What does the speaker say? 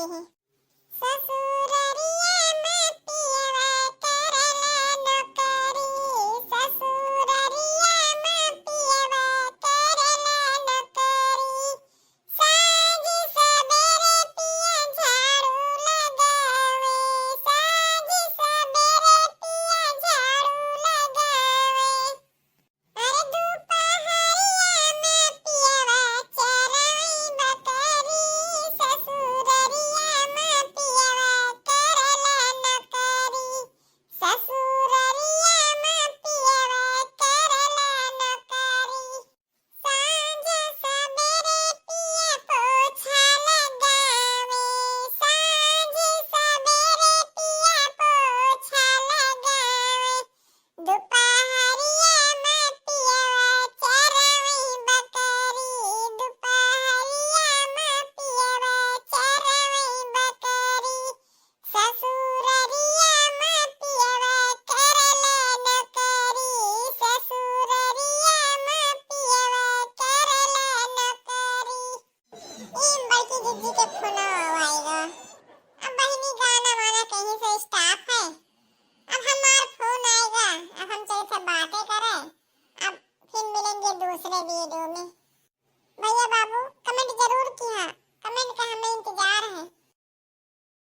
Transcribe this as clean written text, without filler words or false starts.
सुनाते हैं। ससुररिया में पियवा करला नौकरी, ससुररिया में पियवा करला नौकरी, साँझ सबेरे पिया झाड़ू लगावे, साँझ सबेरे पिया झाड़ू लगावे। अरे दोपहरिया में पियवा चराई बकरी, ससुररिया में पियवा करला नौकरी, ससुररिया में पियवा करला नौकरी, साँझ सबेरे पिया पोछा लगावे, साँझ सबेरे पिया पोछा लगावे। दोपहरिया में पियवा चराई बकरी, दोपहरिया में पियवा चराई बकरी, ससुररिया में पियवा करला नौकरी, ससुररिया में पियवा करला नौकरी। ई बड़की दीदी के फोन आएगा। अब बहिनी गाना वाना कहीं से स्टाफ है। अब हमारा फोन आएगा, अब हम तेरे से बातें करें। अब फिर मिलेंगे दूसरे वीडियो में। भैया बाबू कमेंट जरूर किया, कमेंट का हमें इंतजार है।